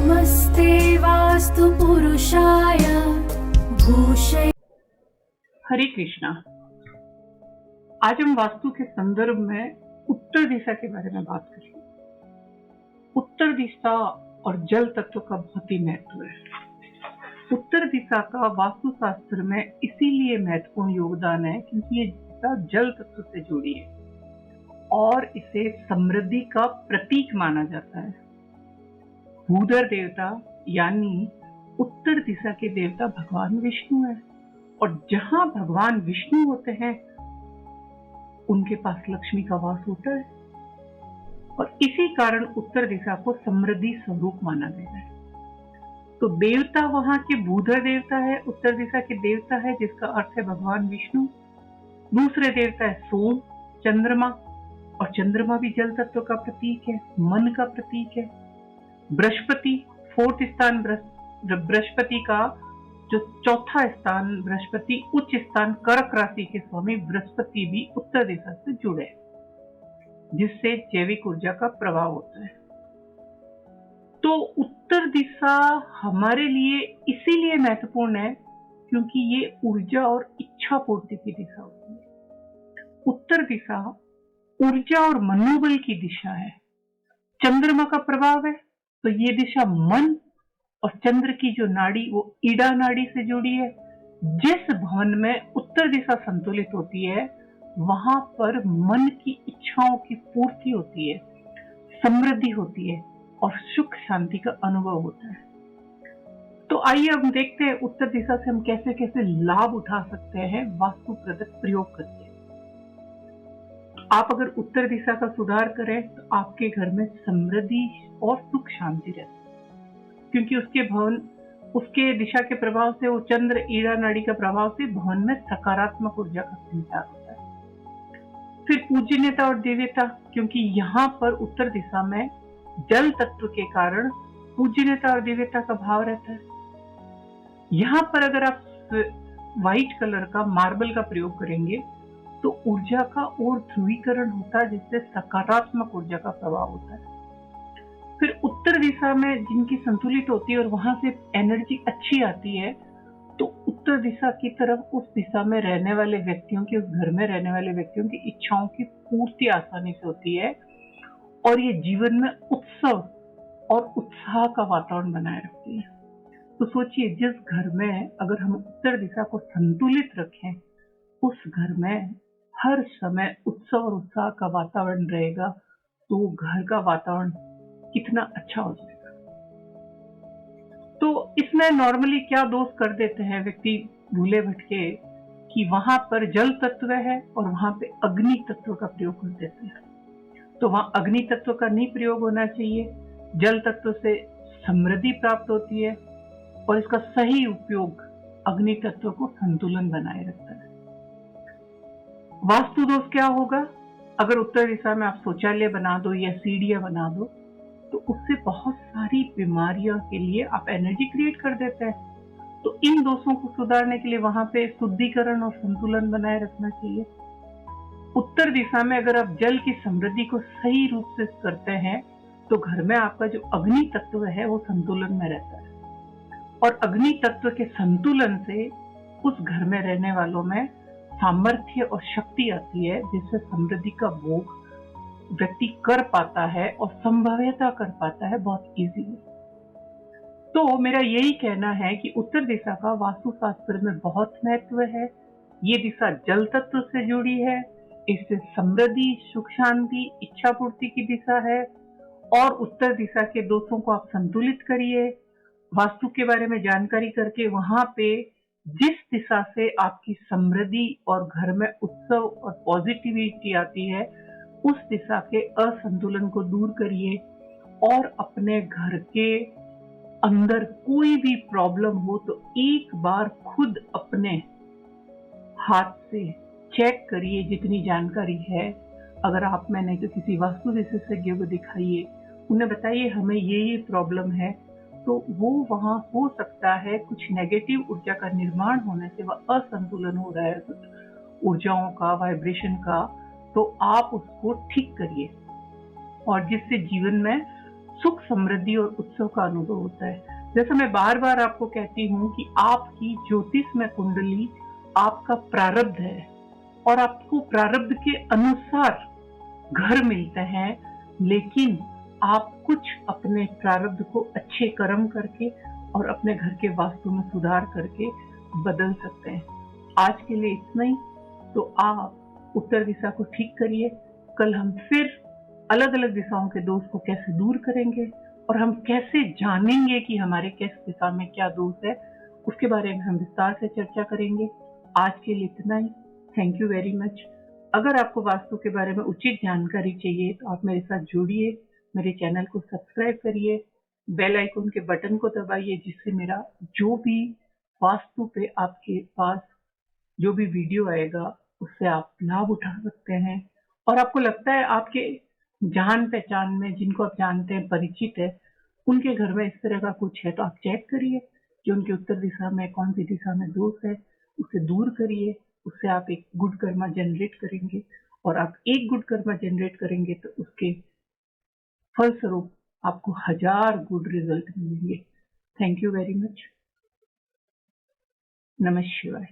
नमस्ते वास्तु पुरुषाय भूषे। हरे कृष्णा। आज हम वास्तु के संदर्भ में उत्तर दिशा के बारे में बात करेंगे। उत्तर दिशा और जल तत्व का बहुत ही महत्व है। उत्तर दिशा का वास्तु शास्त्र में इसीलिए महत्वपूर्ण योगदान है क्योंकि ये दिशा जल तत्व से जुड़ी है और इसे समृद्धि का प्रतीक माना जाता है। भूधर देवता यानी उत्तर दिशा के देवता भगवान विष्णु है और जहां भगवान विष्णु होते हैं उनके पास लक्ष्मी का वास होता है और इसी कारण उत्तर दिशा को समृद्धि स्वरूप माना गया है। तो देवता वहां के भूधर देवता है, उत्तर दिशा के देवता है जिसका अर्थ है भगवान विष्णु। दूसरे देवता है सोम, चंद्रमा, और चंद्रमा भी जल तत्व का प्रतीक है, मन का प्रतीक है। बृहस्पति, फोर्थ स्थान बृहस्पति का जो चौथा स्थान बृहस्पति उच्च स्थान कर्क राशि के स्वामी बृहस्पति भी उत्तर दिशा से जुड़े जिससे जैविक ऊर्जा का प्रभाव होता है। तो उत्तर दिशा हमारे लिए इसीलिए महत्वपूर्ण है क्योंकि ये ऊर्जा और इच्छा पूर्ति की दिशा होती है। उत्तर दिशा ऊर्जा और मनोबल की दिशा है। चंद्रमा का प्रभाव है तो ये दिशा मन और चंद्र की जो नाड़ी वो ईड़ा नाड़ी से जुड़ी है। जिस भवन में उत्तर दिशा संतुलित होती है वहां पर मन की इच्छाओं की पूर्ति होती है, समृद्धि होती है और सुख शांति का अनुभव होता है। तो आइए हम देखते हैं उत्तर दिशा से हम कैसे कैसे लाभ उठा सकते हैं वास्तु प्रदत्त प्रयोग करके। आप अगर उत्तर दिशा का सुधार करें तो आपके घर में समृद्धि और सुख शांति रहती है क्योंकि उसके दिशा के प्रभाव से वो चंद्र ईड़ा नाड़ी का प्रभाव से भवन में सकारात्मक ऊर्जा का संचार होता है। फिर पूजनीयता और दिव्यता, क्योंकि यहाँ पर उत्तर दिशा में जल तत्व के कारण पूजनीयता और दिव्यता का भाव रहता है। यहाँ पर अगर आप व्हाइट कलर का मार्बल का प्रयोग करेंगे तो ऊर्जा का और ध्रुवीकरण होता है जिससे सकारात्मक ऊर्जा का प्रभाव होता है। फिर उत्तर दिशा में जिनकी संतुलित होती है और वहां से एनर्जी अच्छी आती है तो उत्तर दिशा की तरफ उस दिशा में रहने वाले व्यक्तियों की, उस घर में रहने वाले व्यक्तियों की इच्छाओं की पूर्ति आसानी से होती है और ये जीवन में उत्सव और उत्साह का वातावरण बनाए रखती है। तो सोचिए, जिस घर में अगर हम उत्तर दिशा को संतुलित रखें उस घर में हर समय उत्सव और उत्साह का वातावरण रहेगा तो घर का वातावरण कितना अच्छा हो जाएगा। तो इसमें नॉर्मली क्या दोष कर देते हैं व्यक्ति भूले भटके कि वहां पर जल तत्व है और वहां पे अग्नि तत्व का प्रयोग कर देते हैं। तो वहां अग्नि तत्व का नहीं प्रयोग होना चाहिए। जल तत्व से समृद्धि प्राप्त होती है और इसका सही उपयोग अग्नि तत्व को संतुलन बनाए रखता है। वास्तु दोष क्या होगा? अगर उत्तर दिशा में आप शौचालय बना दो या सीढ़ियां बना दो तो उससे बहुत सारी बीमारियों के लिए आप एनर्जी क्रिएट कर देते हैं। तो इन दोषों को सुधारने के लिए वहां पे शुद्धिकरण और संतुलन बनाए रखना चाहिए। उत्तर दिशा में अगर आप जल की समृद्धि को सही रूप से करते हैं तो घर में आपका जो अग्नि तत्व है वो संतुलन में रहता है और अग्नि तत्व के संतुलन से उस घर में रहने वालों में सामर्थ्य और शक्ति आती है जिससे समृद्धि का भोग व्यक्ति कर पाता है और संभाव्यता कर पाता है बहुत इजीली। तो मेरा यही कहना है कि उत्तर दिशा का वास्तुशास्त्र में बहुत महत्व है। ये दिशा जल तत्व से जुड़ी है, इससे समृद्धि, सुख शांति, इच्छा पूर्ति की दिशा है और उत्तर दिशा के दोषों को आप संतुलित करिए। वास्तु के बारे में जानकारी करके वहां पे जिस दिशा से आपकी समृद्धि और घर में उत्सव और पॉजिटिविटी आती है उस दिशा के असंतुलन को दूर करिए और अपने घर के अंदर कोई भी प्रॉब्लम हो तो एक बार खुद अपने हाथ से चेक करिए जितनी जानकारी है। अगर आप में नहीं तो किसी वास्तु विशेषज्ञ को दिखाइए, उन्हें बताइए हमें ये प्रॉब्लम है, तो वो वहां हो सकता है कुछ नेगेटिव ऊर्जा का निर्माण होने से वह असंतुलन हो रहा है ऊर्जाओं का, वाइब्रेशन का, तो आप उसको ठीक करिए और जिससे जीवन में सुख, समृद्धि और उत्सव का अनुभव होता है। जैसे मैं बार बार आपको कहती हूँ कि आपकी ज्योतिषमय कुंडली आपका प्रारब्ध है और आपको प्रारब्ध के अनुसार घर मिलते हैं, लेकिन आप कुछ अपने प्रारब्ध को अच्छे कर्म करके और अपने घर के वास्तु में सुधार करके बदल सकते हैं। आज के लिए इतना ही। तो आप उत्तर दिशा को ठीक करिए। कल हम फिर अलग अलग दिशाओं के दोष को कैसे दूर करेंगे और हम कैसे जानेंगे कि हमारे किस दिशा में क्या दोष है, उसके बारे में हम विस्तार से चर्चा करेंगे। आज के लिए इतना ही। Thank you very much. अगर आपको वास्तु के बारे में उचित जानकारी चाहिए तो आप मेरे साथ जुड़िए, मेरे चैनल को सब्सक्राइब करिए, बेल आइकन के बटन को दबाइए, जिससे मेरा जो भी वास्तु पे आपके पास जो भी वीडियो आएगा उससे आप लाभ उठा सकते हैं। और आपको लगता है आपके जान पहचान में जिनको आप जानते हैं, परिचित है, उनके घर में इस तरह का कुछ है तो आप चेक करिए कि उनके उत्तर दिशा में कौन सी दिशा में दोष है, उसे दूर करिए। उससे आप एक गुड कर्मा जनरेट करेंगे और आप एक गुड कर्मा जनरेट करेंगे तो उसके फलस्वरूप आपको 1000 गुड रिजल्ट मिलेंगे। Thank you very much. नमः शिवाय।